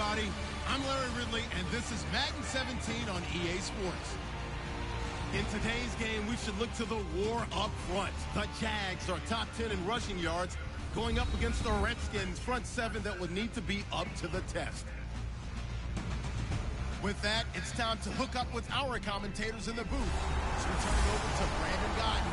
everybody. I'm Larry Ridley, and this is Madden 17 on EA Sports. In today's game, we should look to the war up front. The Jags are top 10 in rushing yards, going up against the Redskins' front seven that would need to be up to the test. With that, it's time to hook up with our commentators in the booth. So we turn it over to Brandon Godden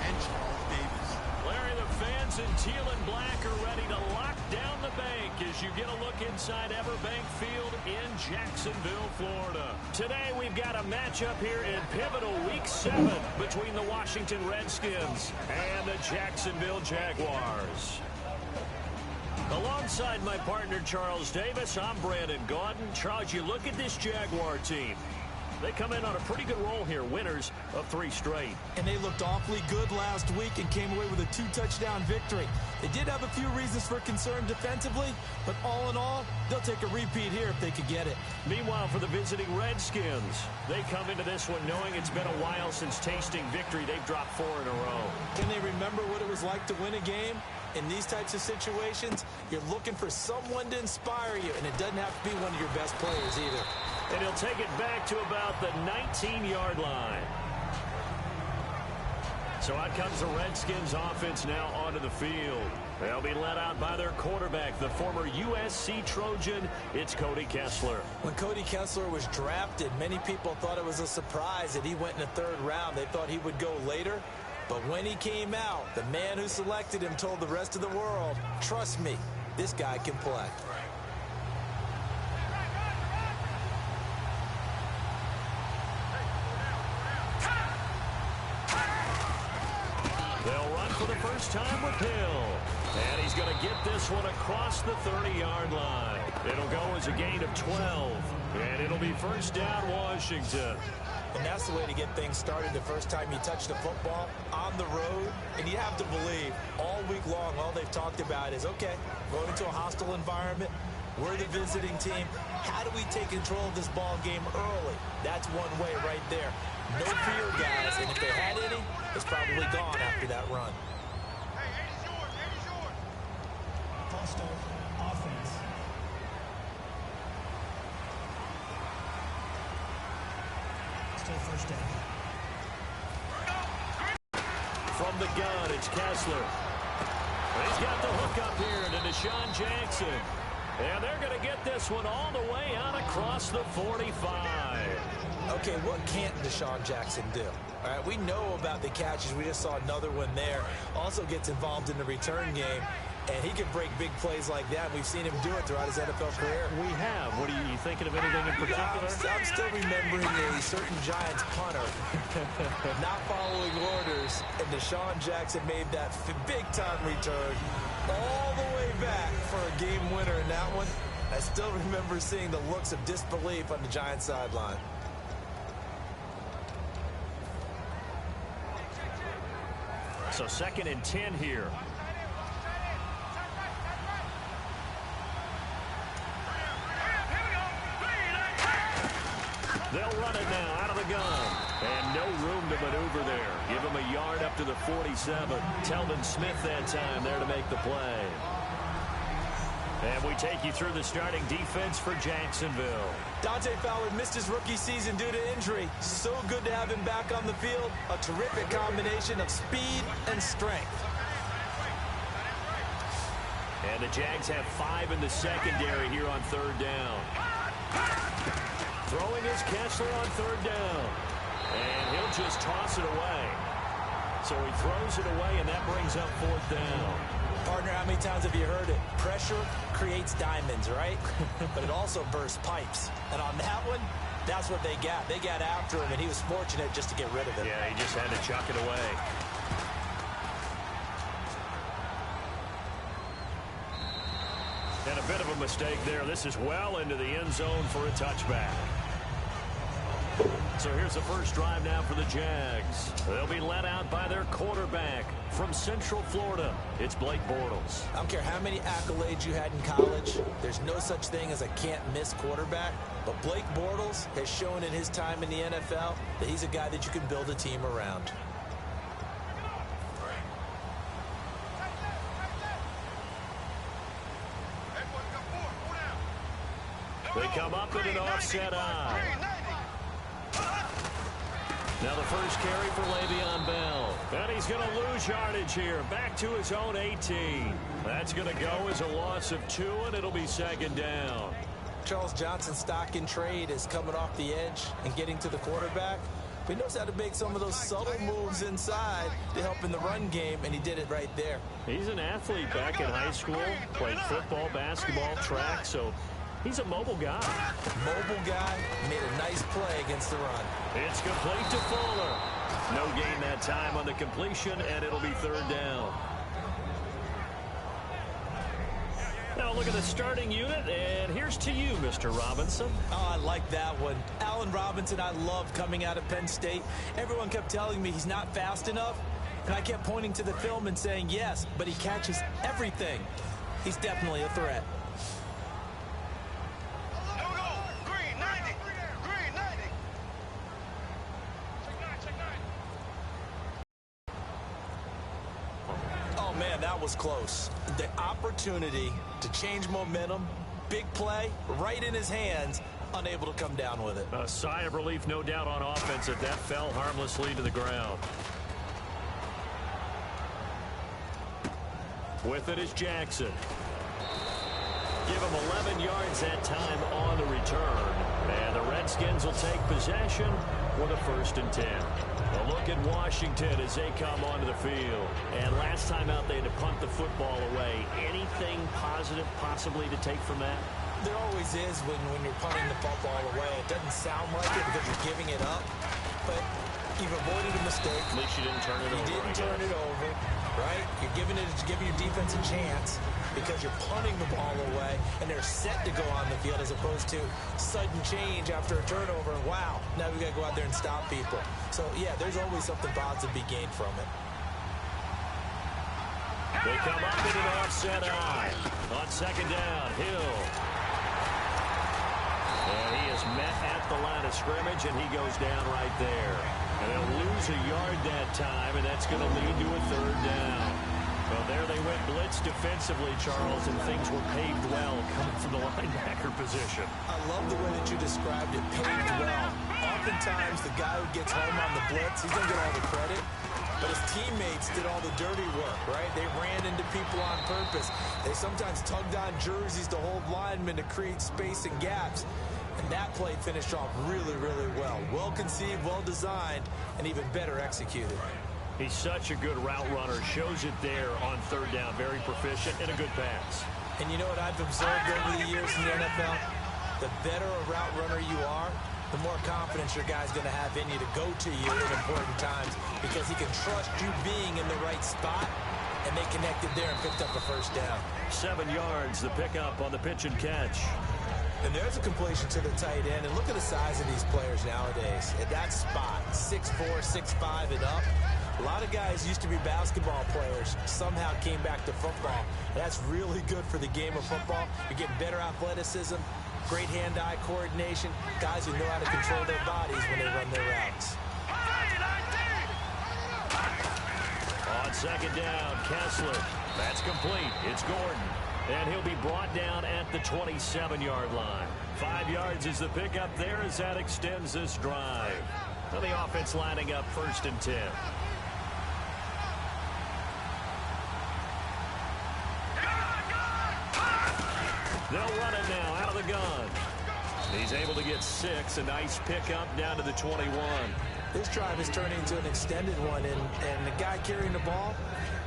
and Charles Davis. Larry, the fans in teal and black are ready to lock down the bank as you get a look inside Everbank Field in Jacksonville, Florida. Today, we've got a matchup here in pivotal Week 7 between the Washington Redskins and the Jacksonville Jaguars. Alongside my partner, Charles Davis, I'm Brandon Gaudin. Charles, you look at this Jaguar team. They come in on a pretty good roll here, winners of 3 straight. And they looked awfully good last week and came away with a 2-touchdown victory. They did have a few reasons for concern defensively, but all in all, they'll take a repeat here if they could get it. Meanwhile, for the visiting Redskins, they come into this one knowing it's been a while since tasting victory. They've dropped 4 in a row. Can they remember what it was like to win a game? In these types of situations, you're looking for someone to inspire you, and it doesn't have to be one of your best players either. And he'll take it back to about the 19-yard line. So out comes the Redskins offense now onto the field. They'll be led out by their quarterback, the former USC Trojan. It's Cody Kessler. When Cody Kessler was drafted, many people thought it was a surprise that he went in the 3rd round. They thought he would go later. But when he came out, the man who selected him told the rest of the world, trust me, this guy can play. They'll run for the first time with Hill. And he's going to get this one across the 30-yard line. It'll go as a gain of 12. And it'll be first down, Washington. And that's the way to get things started the first time you touch the football on the road. And you have to believe all week long, all they've talked about is, okay, going into a hostile environment. We're the visiting team. How do we take control of this ball game early? That's one way right there. No fear, guys. And if they had any, it's probably gone after that run. Hostile offense. Still first down. From the gun, it's Kessler. He's got the hook up here to Deshaun Jackson. And they're going to get this one all the way out across the 45. Okay, what can't Deshaun Jackson do? All right, we know about the catches. We just saw another one there. Also gets involved in the return game. And he can break big plays like that. We've seen him do it throughout his NFL career. We have. What are you thinking of anything in particular? I'm still remembering a certain Giants punter not following orders, and Deshaun Jackson made that big-time return all the way back for a game winner in that one. I still remember seeing the looks of disbelief on the Giants sideline. So 2nd and 10 here. They'll run it now out of the gun. And no room to maneuver there. Give him a yard up to the 47. Telvin Smith that time there to make the play. And we take you through the starting defense for Jacksonville. Dante Fowler missed his rookie season due to injury. So good to have him back on the field. A terrific combination of speed and strength. And the Jags have 5 in the secondary here on 3rd down. Throwing is Kessler on 3rd down. And he'll just toss it away. So he throws it away, and that brings up 4th down. Partner, how many times have you heard it? Pressure creates diamonds, right? But it also bursts pipes. And on that one, that's what they got. They got after him, and he was fortunate just to get rid of it. Yeah, he just had to chuck it away. And a bit of a mistake there. This is well into the end zone for a touchback. So here's the first drive now for the Jags. They'll be led out by their quarterback from Central Florida. It's Blake Bortles. I don't care how many accolades you had in college. There's no such thing as a can't-miss quarterback. But Blake Bortles has shown in his time in the NFL that he's a guy that you can build a team around. They come up in an offset eye. Now the first carry for Le'Veon Bell. And he's going to lose yardage here. Back to his own 18. That's going to go as a loss of 2, and it'll be second down. Charles Johnson's stock in trade is coming off the edge and getting to the quarterback. But he knows how to make some of those subtle moves inside to help in the run game, and he did it right there. He's an athlete back in high school, played football, basketball, track, so he's a mobile guy. Mobile guy, made a nice play against the run. It's complete to Fuller. No gain that time on the completion, and it'll be third down. Now look at the starting unit, and here's to you, Mr. Robinson. Oh, I like that one. Allen Robinson, I loved coming out of Penn State. Everyone kept telling me he's not fast enough, and I kept pointing to the film and saying yes, but he catches everything. He's definitely a threat. Oh, man, that was close. The opportunity to change momentum, big play, right in his hands, unable to come down with it. A sigh of relief, no doubt, on offense that fell harmlessly to the ground. With it is Jackson. Give him 11 yards that time on the return. And the Redskins will take possession with a 1st and 10. A look at Washington as they come onto the field. And last time out, they had to punt the football away. Anything positive possibly to take from that? There always is when you're punting the football away. It doesn't sound like it because you're giving it up. But you've avoided a mistake. At least you didn't turn it over. You didn't turn it over, right? You're giving your defense a chance because you're punting the ball away, and they're set to go on the field as opposed to sudden change after a turnover. Wow, now we got to go out there and stop people. So, yeah, there's always something positive to be gained from it. They come up in an offset eye. On second down, Hill. And he is met at the line of scrimmage, and he goes down right there. And they'll lose a yard that time, and that's going to lead to a third down. Well, there they went blitz defensively, Charles, and things were paved well coming from the linebacker position. I love the way that you described it, paved well. Oftentimes, the guy who gets home on the blitz, he's going to get all the credit. But his teammates did all the dirty work, right? They ran into people on purpose. They sometimes tugged on jerseys to hold linemen to create space and gaps. And that play finished off really, really well. Well-conceived, well-designed, and even better executed. He's such a good route runner. Shows it there on third down. Very proficient and a good pass. And you know what I've observed over the years in the NFL? The better a route runner you are, the more confidence your guy's going to have in you to go to you at important times because he can trust you being in the right spot, and they connected there and picked up a 1st down. 7 yards, the pickup on the pitch and catch. And there's a completion to the tight end, and look at the size of these players nowadays. At that spot, 6'4", 6'5", and up. A lot of guys used to be basketball players, somehow came back to football. That's really good for the game of football. You're getting better athleticism, great hand-eye coordination, guys who know how to control their bodies when they run their routes. On second down, Kessler. That's complete. It's Gordon. And he'll be brought down at the 27-yard line. 5 yards is the pickup there as that extends this drive. Now the offense lining up 1st and 10. They'll run it now out of the gun. He's able to get 6. A nice pickup down to the 21. This drive is turning into an extended one, and the guy carrying the ball,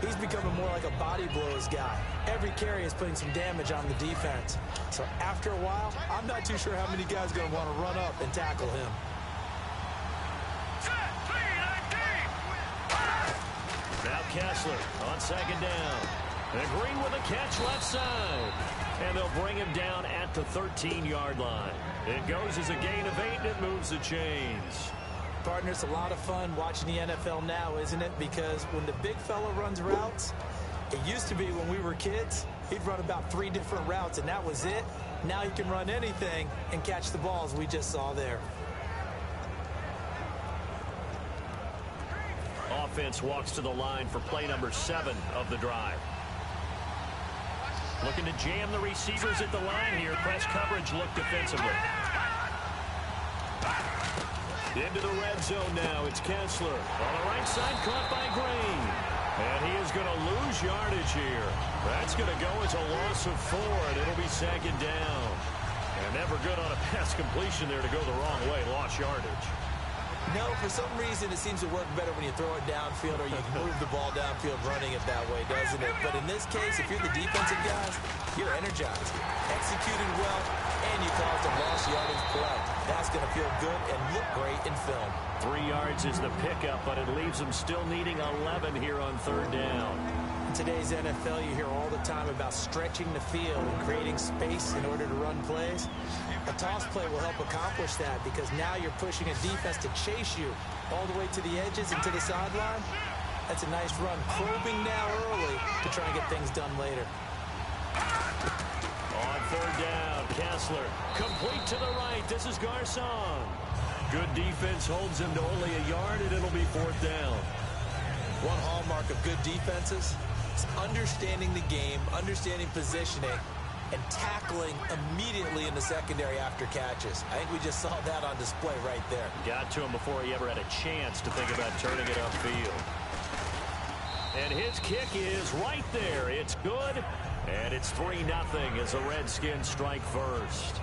he's becoming more like a body blows guy. Every carry is putting some damage on the defense. So after a while, I'm not too sure how many guys are going to want to run up and tackle him. Now Kessler on second down. And Green with a catch left side. And they'll bring him down at the 13-yard line. It goes as a gain of 8, and it moves the chains. Partner, it's a lot of fun watching the NFL now, isn't it? Because when the big fella runs routes, it used to be when we were kids, he'd run about 3 different routes, and that was it. Now he can run anything and catch the balls we just saw there. Offense walks to the line for play number 7 of the drive. Looking to jam the receivers at the line here. Press coverage look defensively. Into the red zone now. It's Kessler. On the right side, caught by Green. And he is going to lose yardage here. That's going to go as a loss of 4, and it'll be second down. And never good on a pass completion there to go the wrong way. Lost yardage. No, for some reason it seems to work better when you throw it downfield or you move the ball downfield running it that way, doesn't it? But in this case, if you're the defensive guys, you're energized. Executed well, and you caused a lost yardage play. That's going to feel good and look great in film. 3 yards is the pickup, but it leaves them still needing 11 here on third down. In today's NFL, you hear all the time about stretching the field and creating space in order to run plays. A toss play will help accomplish that because now you're pushing a defense to chase you all the way to the edges and to the sideline. That's a nice run, probing now early to try and get things done later. On third down, Kessler complete to the right. This is Garcon. Good defense holds him to only a yard, and it'll be fourth down. One hallmark of good defenses is understanding the game, understanding positioning, and tackling immediately in the secondary after catches. I think we just saw that on display right there. Got to him before he ever had a chance to think about turning it upfield. And his kick is right there. It's good, and it's 3-0 as the Redskins strike first.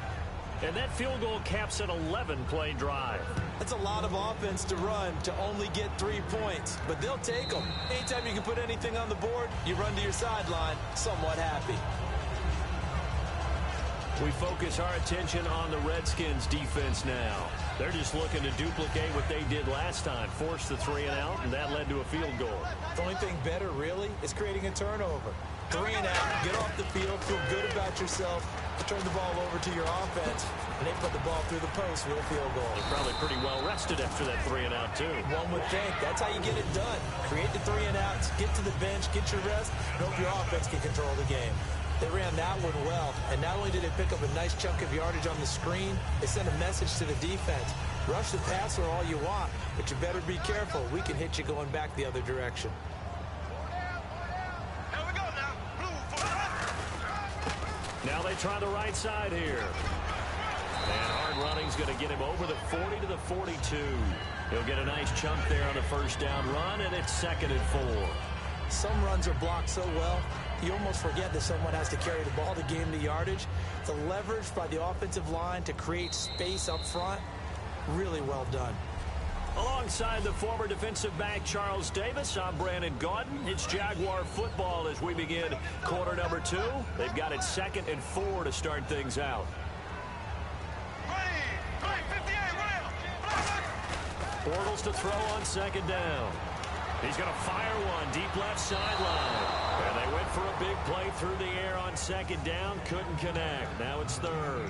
And that field goal caps an 11-play drive. That's a lot of offense to run to only get 3 points, but they'll take them. Anytime you can put anything on the board, you run to your sideline somewhat happy. We focus our attention on the Redskins defense now. They're just looking to duplicate what they did last time, force the 3 and out, and that led to a field goal. The only thing better, really, is creating a turnover. 3 and out, get off the field, feel good about yourself, turn the ball over to your offense, and they put the ball through the post for a field goal. They're probably pretty well rested after that 3 and out, too. One would think. That's how you get it done. Create the 3 and outs, get to the bench, get your rest, and hope your offense can control the game. They ran that one well, and not only did they pick up a nice chunk of yardage on the screen, they sent a message to the defense. Rush the passer all you want, but you better be careful. We can hit you going back the other direction. Now they try the right side here. And hard running's going to get him over the 40 to the 42. He'll get a nice chunk there on the first down run, and it's 2nd and 4. Some runs are blocked so well, you almost forget that someone has to carry the ball to gain the yardage. The leverage by the offensive line to create space up front, really well done. Alongside the former defensive back Charles Davis, I'm Brandon Gaudin. It's Jaguar football as we begin quarter number 2. They've got it 2nd and 4 to start things out. Bortles to throw on 2nd down. He's going to fire one deep left sideline. And they went for a big play through the air on 2nd down. Couldn't connect. Now it's 3rd.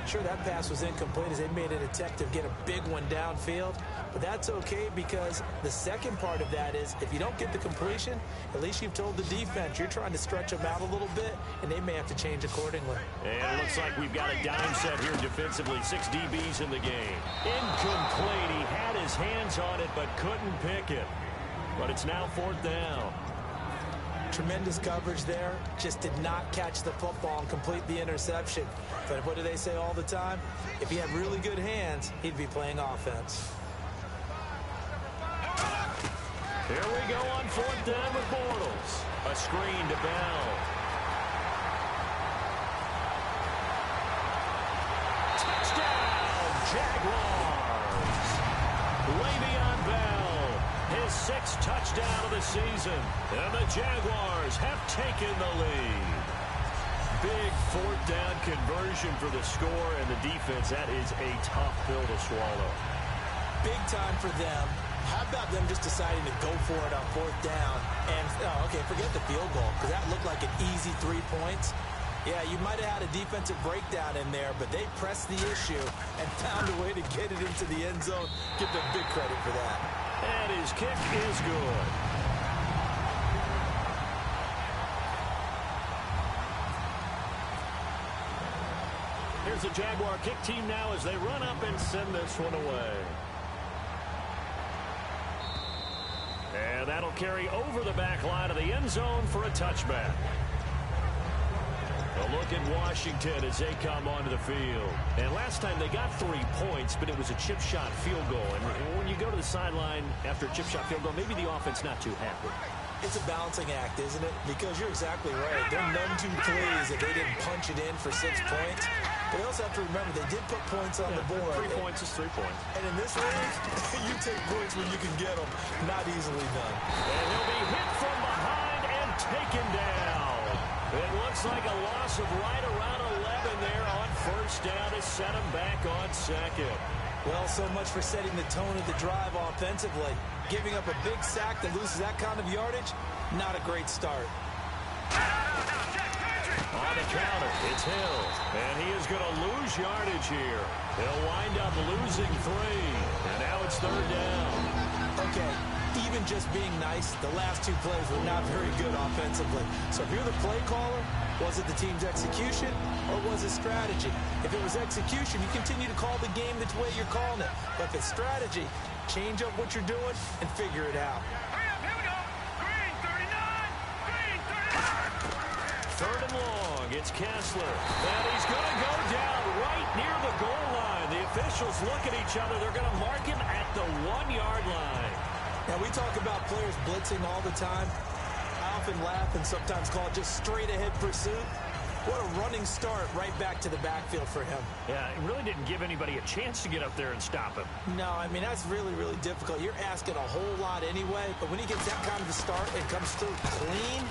Sure, that pass was incomplete as they made an attempt to get a big one downfield. But that's okay because the second part of that is if you don't get the completion, at least you've told the defense you're trying to stretch them out a little bit, and they may have to change accordingly. And it looks like we've got a dime set here defensively. 6 DBs in the game. Incomplete. He had his hands on it but couldn't pick it. But it's now 4th down. Tremendous coverage there. Just did not catch the football and complete the interception. But what do they say all the time? If he had really good hands, he'd be playing offense. Here we go on 4th down with Bortles. A screen to Bell. Touchdown, Jaguars. Le'Veon Bell, his 6th touchdown of the season. And the Jaguars have taken the lead. Big 4th down conversion for the score, and the defense, that is a tough pill to swallow. Big time for them. How about them just deciding to go for it on 4th down? And, okay, forget the field goal, because that looked like an easy 3 points. Yeah, you might have had a defensive breakdown in there, but they pressed the issue and found a way to get it into the end zone. Give them big credit for that. And his kick is good. Here's the Jaguar kick team now as they run up and send this one away. And that'll carry over the back line of the end zone for a touchback. A look at Washington as they come onto the field. And last time they got 3 points, but it was a chip shot field goal. And when you go to the sideline after a chip shot field goal, maybe the offense not too happy. It's a balancing act, isn't it? Because you're exactly right. They're none too pleased that they didn't punch it in for 6 points. But they also have to remember they did put points on the board. 3 points is 3 points. And in this league, you take points when you can get them. Not easily done. And he'll be hit from behind and taken down. It looks like a loss of right around 11 there on first down to set him back on second. Well, so much for setting the tone of the drive offensively. Giving up a big sack that loses that kind of yardage, not a great start. On the counter, it's Hill. And he is going to lose yardage here. He'll wind up losing 3. And now it's third down. Okay, even just being nice, the last 2 plays were not very good offensively. So if you're the play caller, was it the team's execution or was it strategy? If it was execution, you continue to call the game the way you're calling it. But if it's strategy, change up what you're doing and figure it out. Here we go. Green 39. Green 39. Third and long. It's Kessler. And he's going to go down right near the goal line. The officials look at each other. They're going to mark him at the 1-yard line. Now, we talk about players blitzing all the time. I often laugh and sometimes call it just straight-ahead pursuit. What a running start right back to the backfield for him. Yeah, it really didn't give anybody a chance to get up there and stop him. No, I mean, that's really, really difficult. You're asking a whole lot anyway, but when he gets that kind of a start and comes through clean,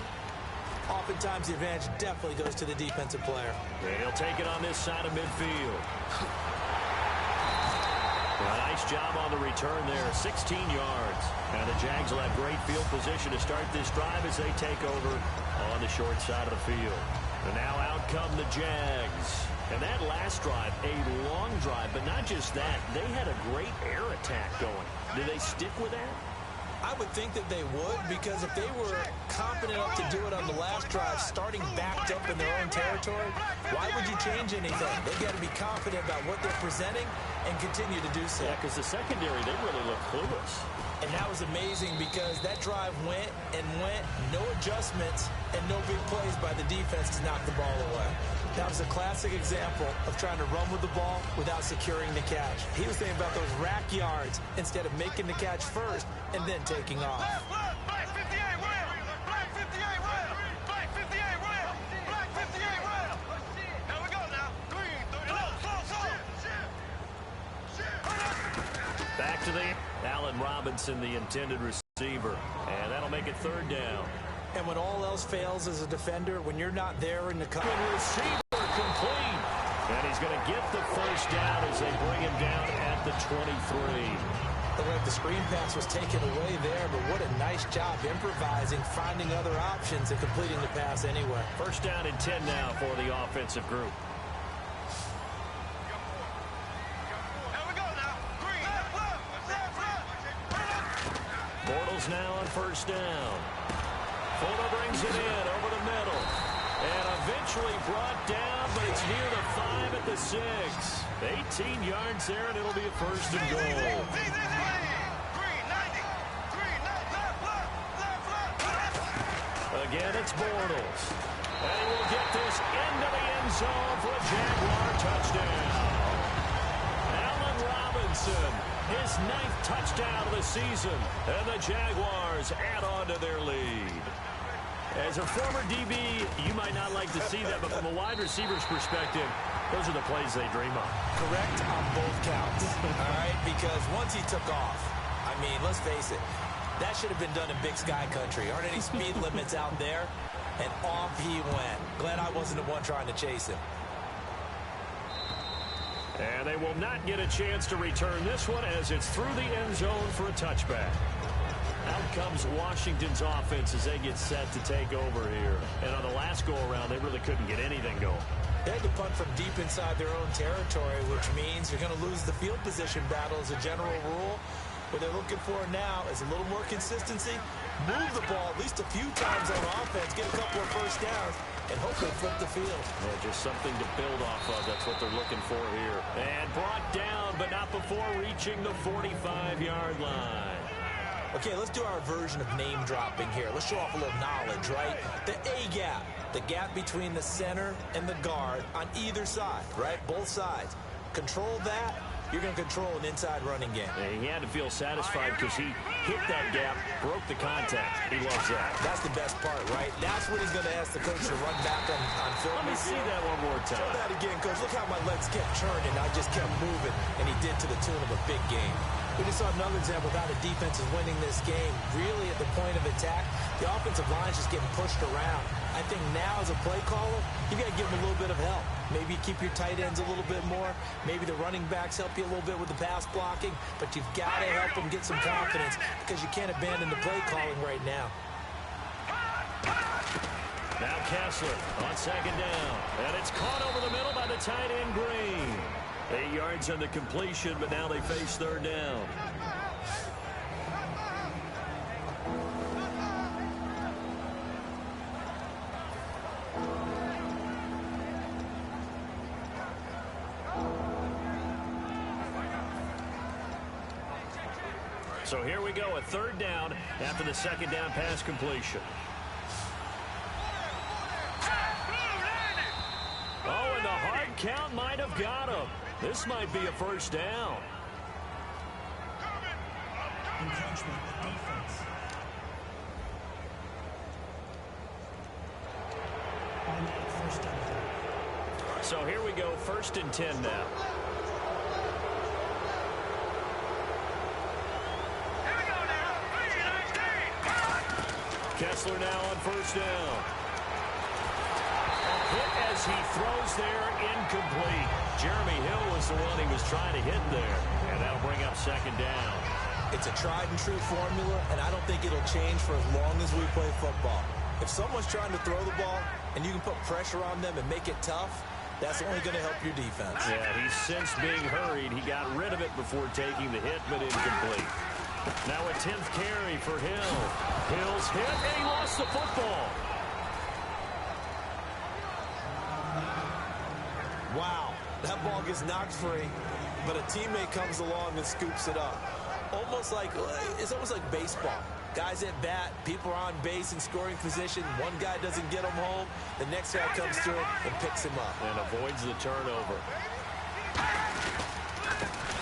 oftentimes the advantage definitely goes to the defensive player. And he'll take it on this side of midfield. A nice job on the return there, 16 yards. And the Jags will have great field position to start this drive as they take over on the short side of the field. And now out come the Jags. And that last drive, a long drive, but not just that. They had a great air attack going. Do they stick with that? I would think that they would, because if they were confident enough to do it on the last drive, starting backed up in their own territory, why would you change anything? They've got to be confident about what they're presenting and continue to do so. Yeah, because the secondary, they really look clueless. And that was amazing because that drive went and went, no adjustments, and no big plays by the defense to knock the ball away. That was a classic example of trying to run with the ball without securing the catch. He was thinking about those rack yards instead of making the catch first and then taking off. Black 58 rail. Black 58 rail. Black 58 rail. Black 58 rail. Here we go now. Green 39. Back to the Allen Robinson, the intended receiver. And that'll make it third down. And when all else fails as a defender, when you're not there in the cover. Receiver complete. And he's going to get the first down as they bring him down at the 23. The screen pass was taken away there, but what a nice job improvising, finding other options, and completing the pass anyway. First down and 10 now for the offensive group. Here we go now. Green. Bortles now on first down. Fuller brings it in over the middle. And eventually brought down, but it's near the 5 at the 6. 18 yards there, and it'll be a first and goal. Green 90. Green left. Again, it's Bortles. And he will get this into the end zone for a Jaguar touchdown. Allen Robinson, his 9th touchdown of the season. And the Jaguars add on to their lead. As a former DB, you might not like to see that, but from a wide receiver's perspective, those are the plays they dream of. Correct on both counts, all right? Because once he took off, I mean, let's face it, that should have been done in Big Sky country. Aren't any speed limits out there? And off he went. Glad I wasn't the one trying to chase him. And they will not get a chance to return this one as it's through the end zone for a touchback. Out comes Washington's offense as they get set to take over here. And on the last go-around, they really couldn't get anything going. They had to punt from deep inside their own territory, which means you're going to lose the field position battle as a general rule. What they're looking for now is a little more consistency, move the ball at least a few times on offense, get a couple of first downs, and hopefully flip the field. Yeah, just something to build off of. That's what they're looking for here. And brought down, but not before reaching the 45-yard line. Okay, let's do our version of name dropping here. Let's show off a little knowledge, right? The A gap, the gap between the center and the guard on either side, right? Both sides. Control that, you're going to control an inside running game. And he had to feel satisfied because he hit that gap, broke the contact. He loves that. That's the best part, right? That's what he's going to ask the coach to run back on film. Let me see that one more time. Show that again, coach. Look how my legs kept churning. I just kept moving, and he did to the tune of a big game. We just saw another example of how the defense is winning this game. Really, at the point of attack, the offensive line is just getting pushed around. I think now, as a play caller, you got to give them a little bit of help. Maybe keep your tight ends a little bit more. Maybe the running backs help you a little bit with the pass blocking. But you've got to help them get some confidence because you can't abandon the play calling right now. Now Kessler on second down. And it's caught over the middle by the tight end Green. 8 yards on the completion, but now they face third down. So here we go, a third down after the second down pass completion. Oh, and the hard count might have got him. This might be a first down. Encroachment, defense. First down. So here we go, 1st and 10 now. Kessler now on first down. A hit as he throws there, incomplete. Jeremy Hill was the one he was trying to hit there. And that'll bring up second down. It's a tried and true formula, and I don't think it'll change for as long as we play football. If someone's trying to throw the ball and you can put pressure on them and make it tough, that's only going to help your defense. Yeah, he's sensed being hurried. He got rid of it before taking the hit, but incomplete. Now a 10th carry for Hill. Hill's hit, and he lost the football. Wow, that ball gets knocked free, but a teammate comes along and scoops it up. It's almost like baseball. Guys at bat, people are on base in scoring position. One guy doesn't get him home. The next guy comes through and picks him up. And avoids the turnover.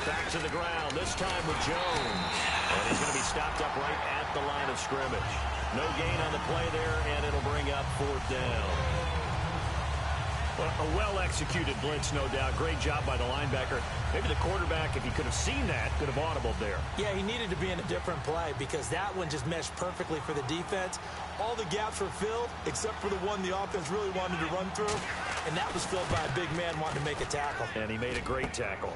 Back to the ground, this time with Jones. And he's going to be stopped up right at the line of scrimmage. No gain on the play there, and it'll bring up fourth down. Well, a well-executed blitz, no doubt. Great job by the linebacker. Maybe the quarterback, if he could have seen that, could have audibled there. Yeah, he needed to be in a different play because that one just meshed perfectly for the defense. All the gaps were filled except for the one the offense really wanted to run through, and that was filled by a big man wanting to make a tackle. And he made a great tackle.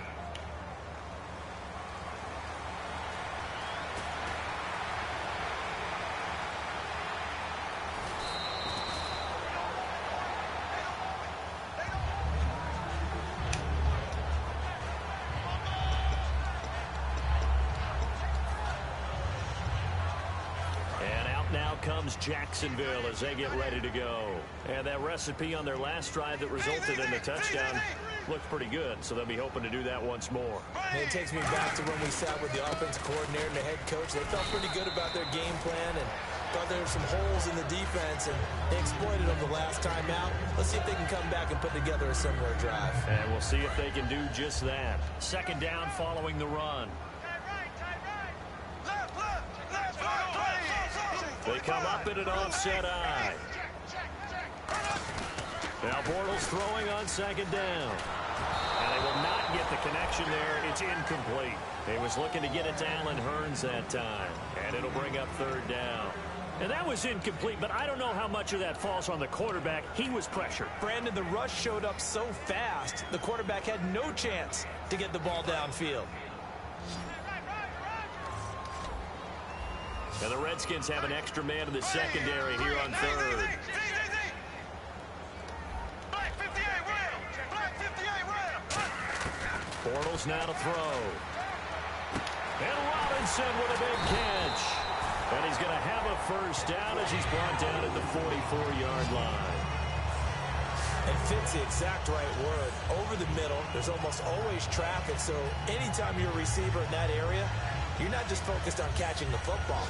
Comes Jacksonville as they get ready to go. And that recipe on their last drive that resulted in a touchdown looked pretty good, so they'll be hoping to do that once more. And it takes me back to when we sat with the offensive coordinator and the head coach. They felt pretty good about their game plan and thought there were some holes in the defense, and they exploited them the last time out. Let's see if they can come back and put together a similar drive. And we'll see if they can do just that. Second down following the run. They come up in an offset eye. Now Bortles throwing on second down. And they will not get the connection there. It's incomplete. He was looking to get it to Allen Hurns that time. And it'll bring up third down. And that was incomplete, but I don't know how much of that falls on the quarterback. He was pressured. Brandon, the rush showed up so fast, the quarterback had no chance to get the ball downfield. And the Redskins have an extra man in the secondary here on third. Bortles now to throw. And Robinson with a big catch. And he's going to have a first down as he's brought down at the 44-yard line. And fits the exact right word. Over the middle, there's almost always traffic, so anytime you're a receiver in that area, you're not just focused on catching the football.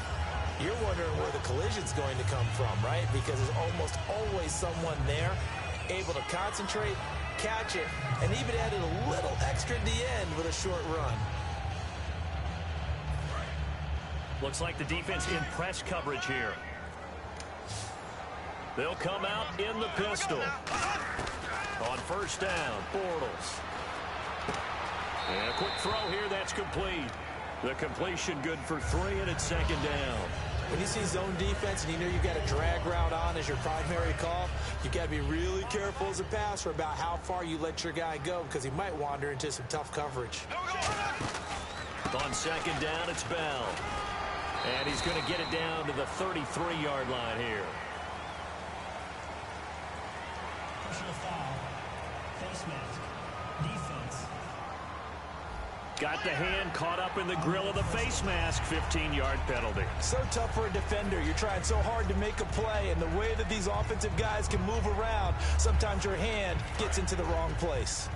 You're wondering where the collision's going to come from, right? Because there's almost always someone there able to concentrate, catch it, and even added a little extra at the end with a short run. Looks like the defense in press coverage here. They'll come out in the pistol. On first down, Bortles. And a quick throw here, that's complete. The completion good for 3, and it's second down. When you see zone defense and you know you've got a drag route on as your primary call, you've got to be really careful as a passer about how far you let your guy go because he might wander into some tough coverage. On second down, it's Bell. And he's going to get it down to the 33-yard line here. Personal foul. Face mask. Defense. Got the hand caught up in the grill of the face mask. 15-yard penalty. So tough for a defender. You're trying so hard to make a play, and the way that these offensive guys can move around, sometimes your hand gets into the wrong place.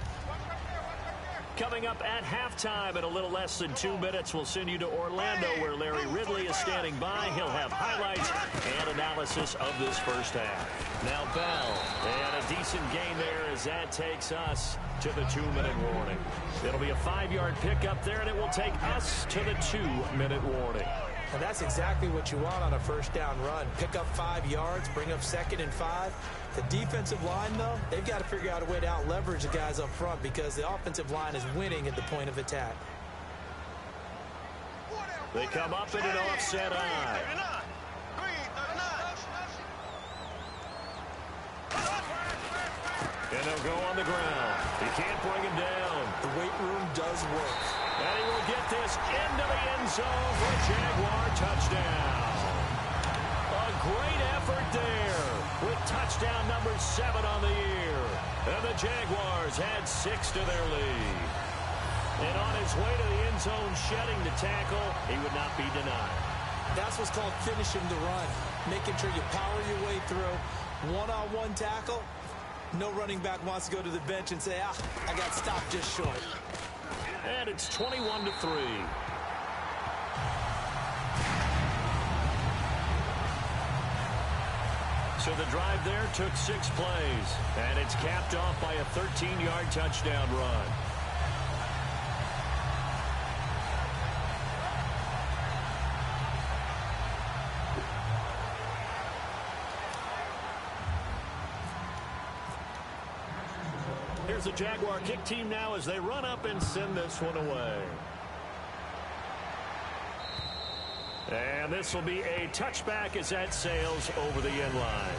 Coming up at halftime in a little less than 2 minutes, we'll send you to Orlando where Larry Ridley is standing by. He'll have highlights and analysis of this first half. Now Bell, and a decent gain there as that takes us to the 2-minute warning. It'll be a 5-yard pickup there, and it will take us to the 2-minute warning. And that's exactly what you want on a first down run. Pick up 5 yards, bring up 2nd and 5. The defensive line, though, they've got to figure out a way to out-leverage the guys up front because the offensive line is winning at the point of attack. They come up in an offset eye. And they'll go on the ground. He can't bring him down. The weight room does work. And he will get this into the end zone for a Jaguar touchdown. A great effort there with touchdown number 7 on the year. And the Jaguars had 6 to their lead. And on his way to the end zone, shedding the tackle, he would not be denied. That's what's called finishing the run, making sure you power your way through. One-on-one tackle. No running back wants to go to the bench and say, I got stopped just short. And it's 21-3. So the drive there took 6 plays, and it's capped off by a 13-yard touchdown run. Here's the Jaguar kick team now as they run up and send this one away. And this will be a touchback as that sails over the end line.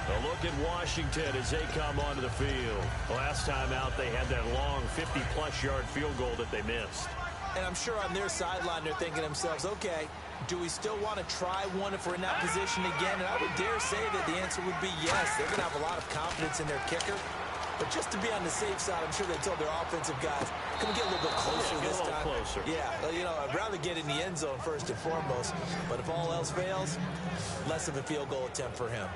A look at Washington as they come onto the field. Last time out, they had that long 50-plus yard field goal that they missed. And I'm sure on their sideline they're thinking to themselves, okay, do we still want to try one if we're in that position again? And I would dare say that the answer would be yes. They're going to have a lot of confidence in their kicker. But just to be on the safe side, I'm sure they told their offensive guys, can we get a little bit closer this time? Closer. Yeah, you know, I'd rather get in the end zone first and foremost. But if all else fails, less of a field goal attempt for him.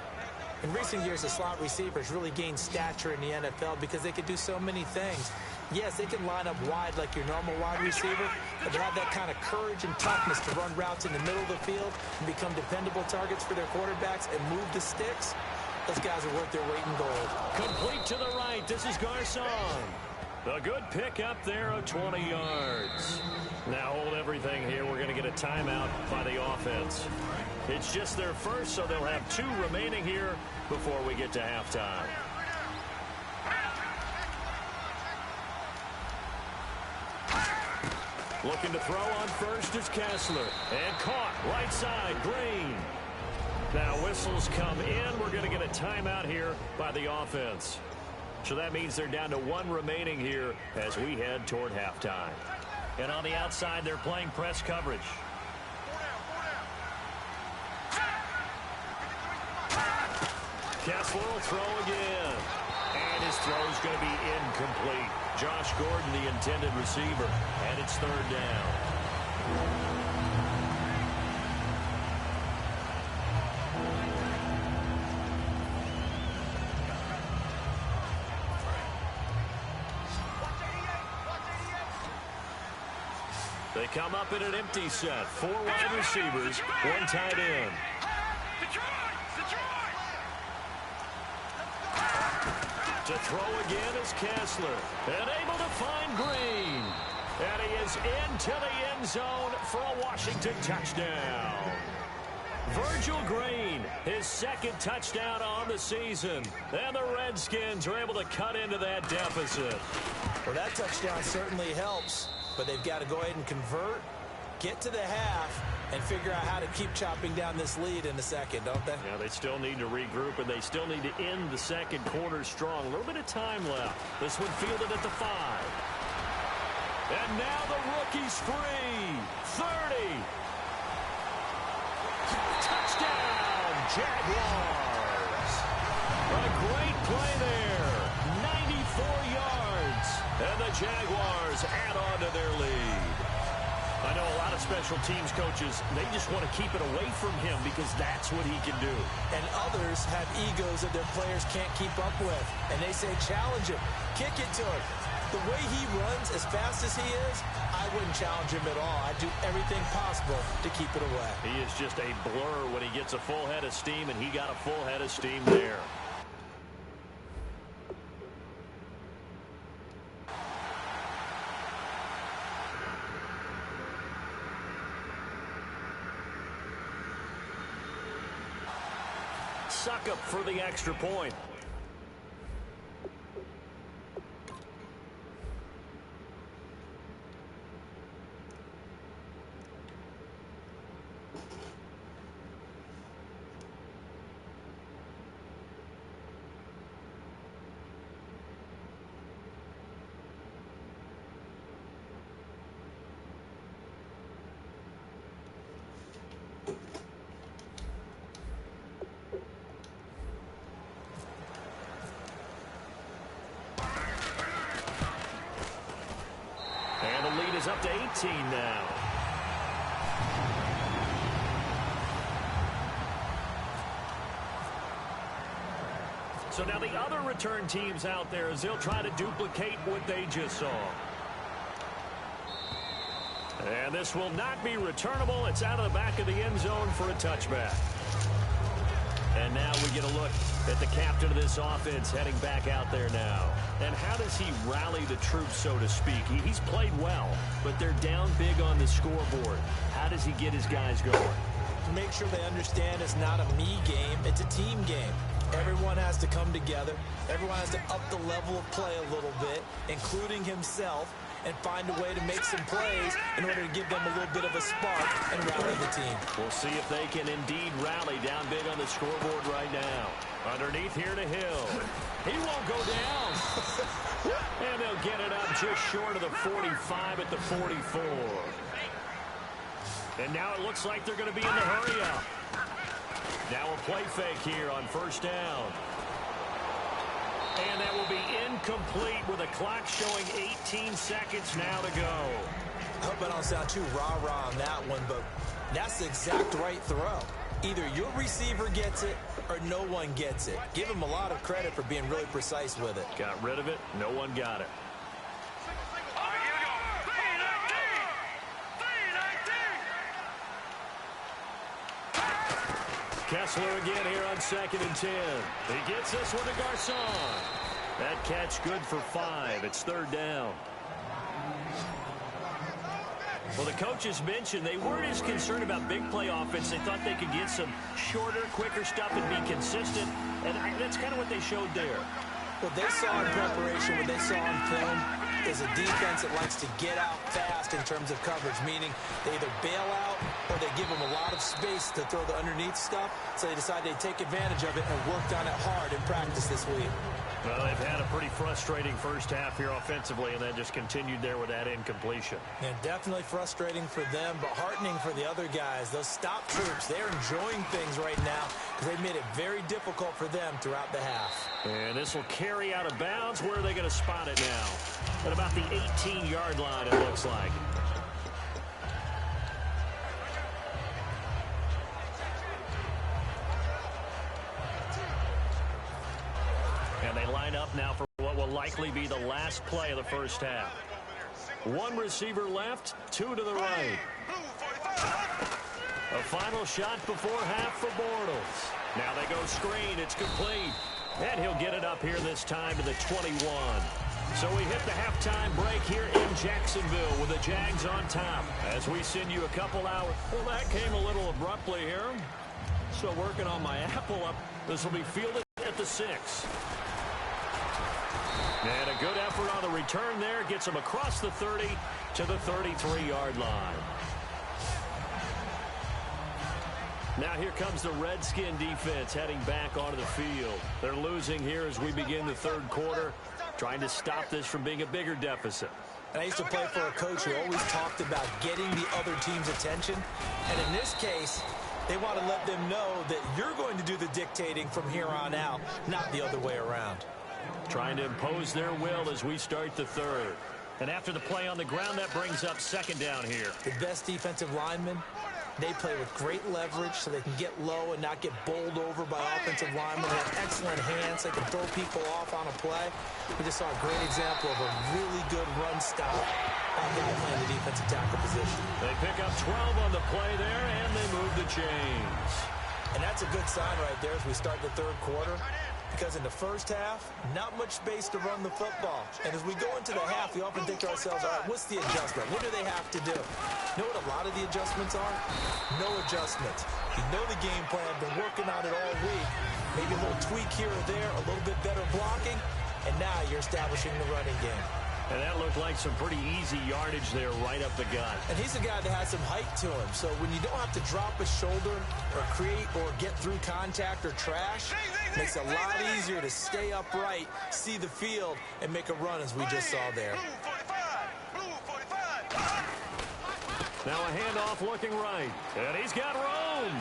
In recent years, the slot receivers really gained stature in the NFL because they could do so many things. Yes, they can line up wide like your normal wide receiver, but they have that kind of courage and toughness to run routes in the middle of the field and become dependable targets for their quarterbacks and move the sticks. Those guys are worth their weight in gold. Complete to the right. This is Garcon. A good pick up there of 20 yards. Now hold everything here. We're going to get a timeout by the offense. It's just their first, so they'll have 2 remaining here before we get to halftime. Looking to throw on first is Kessler. And caught right side, Green. Now whistles come in. We're going to get a timeout here by the offense. So that means they're down to 1 remaining here as we head toward halftime. And on the outside, they're playing press coverage. Kessler will throw again. And his throw is going to be incomplete. Josh Gordon, the intended receiver. And it's 3rd down. They come up in an empty set. 4 wide receivers, 1 tight end. To throw again is Kessler. And able to find Green. And he is into the end zone for a Washington touchdown. Virgil Green, his 2nd touchdown on the season. And the Redskins are able to cut into that deficit. Well, that touchdown certainly helps, but they've got to go ahead and convert, get to the half, and figure out how to keep chopping down this lead in the second, don't they? Yeah, they still need to regroup, and they still need to end the second quarter strong. A little bit of time left. This one fielded at the 5. And now the rookie's free. 30. Touchdown, Jaguars. A great play there. 94 yards. And the Jaguars add on to their lead. I know a lot of special teams coaches, they just want to keep it away from him because that's what he can do. And others have egos that their players can't keep up with. And they say, challenge him, kick it to him. The way he runs, as fast as he is, I wouldn't challenge him at all. I'd do everything possible to keep it away. He is just a blur when he gets a full head of steam, and he got a full head of steam there. Suck up for the extra point. And the lead is up to 18 now. So now the other return teams out there as they'll try to duplicate what they just saw. And this will not be returnable. It's out of the back of the end zone for a touchback. And now we get a look at the captain of this offense heading back out there now. And how does he rally the troops, so to speak? He's played well, but they're down big on the scoreboard. How does he get his guys going? To make sure they understand it's not a me game, it's a team game. Everyone has to come together. Everyone has to up the level of play a little bit, including himself, and find a way to make some plays in order to give them a little bit of a spark and rally the team. We'll see if they can indeed rally down big on the scoreboard right now. Underneath here to Hill. He won't go down. And they'll get it up just short of the 45 at the 44. And now it looks like they're going to be in the hurry up. Now a play fake here on first down. And that will be incomplete with a clock showing 18 seconds now to go. I hope I don't sound too rah-rah on that one, but that's the exact right throw. Either your receiver gets it or no one gets it. Give him a lot of credit for being really precise with it. Got rid of it. No one got it. All right, here we go. 3-19. Kessler again here on 2nd and 10. He gets this one to Garcon. That catch good for 5. It's 3rd down. Well, the coaches mentioned they weren't as concerned about big play offense. They thought they could get some shorter, quicker stuff and be consistent. And that's kind of what they showed there. What they saw in preparation, what they saw in film, is a defense that likes to get out fast in terms of coverage, meaning they either bail out or they give them a lot of space to throw the underneath stuff. So they decided they'd take advantage of it and worked on it hard in practice this week. Well, they've had a pretty frustrating first half here offensively, and then just continued there with that incompletion. And definitely frustrating for them, but heartening for the other guys. Those stop troops, they're enjoying things right now because they've made it very difficult for them throughout the half. And this will carry out of bounds. Where are they going to spot it now? At about the 18-yard line, it looks like. And they line up now for what will likely be the last play of the first half. One receiver left, two to the right. A final shot before half for Bortles. Now they go screen. It's complete. And he'll get it up here this time to the 21. So we hit the halftime break here in Jacksonville with the Jags on top. As we send you a couple hours. Well, that came a little abruptly here. So working on my Apple up. This will be fielded at the 6. And a good effort on the return there. Gets him across the 30 to the 33-yard line. Now here comes the Redskin defense heading back onto the field. They're losing here as we begin the third quarter, trying to stop this from being a bigger deficit. And I used to play for a coach who always talked about getting the other team's attention. And in this case, they want to let them know that you're going to do the dictating from here on out, not the other way around. Trying to impose their will as we start the third. And after the play on the ground, that brings up second down here. The best defensive linemen, they play with great leverage so they can get low and not get bowled over by offensive linemen. They have excellent hands. They can throw people off on a play. We just saw a great example of a really good run stop on guy playing the defensive tackle position. They pick up 12 on the play there, and they move the chains. And that's a good sign right there as we start the third quarter. Because in the first half, not much space to run the football. And as we go into the half, we often think to ourselves, all right, what's the adjustment? What do they have to do? You know what a lot of the adjustments are? No adjustments. You know the game plan, been working on it all week. Maybe a little tweak here or there, a little bit better blocking, and now you're establishing the running game. And that looked like some pretty easy yardage there right up the gut. And he's a guy that has some height to him. So when you don't have to drop a shoulder or create or get through contact or trash, it makes it a lot easier to stay upright, see the field, and make a run as we just saw there. Now a handoff looking right. And he's got room.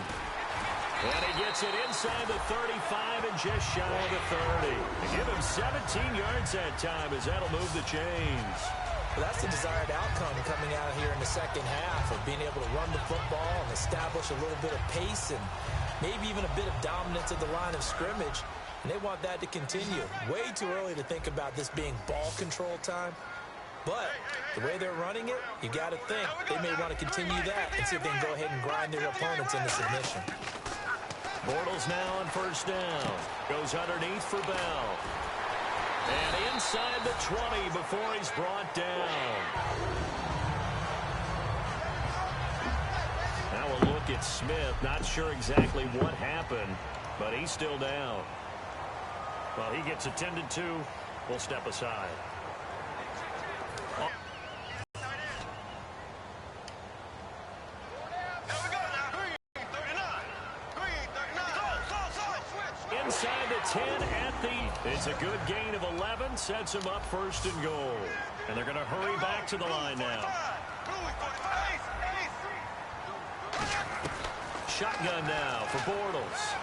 And he gets it inside the 35 and just shy of the 30. They give him 17 yards that time as that'll move the chains. Well, that's the desired outcome coming out here in the second half of being able to run the football and establish a little bit of pace and maybe even a bit of dominance at the line of scrimmage. And they want that to continue. Way too early to think about this being ball control time. But the way they're running it, you got to think they may want to continue that and see if they can go ahead and grind their opponents into submission. Bortles now on first down. Goes underneath for Bell. And inside the 20 before he's brought down. Now a look at Smith. Not sure exactly what happened, but he's still down. Well, he gets attended to. We'll step aside. Inside the 10 at the... It's a good gain of 11. Sets him up first and goal. And they're going to hurry back to the line now. Shotgun now for Bortles.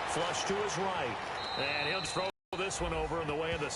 Flush to his right. And he'll throw this one over in the way of the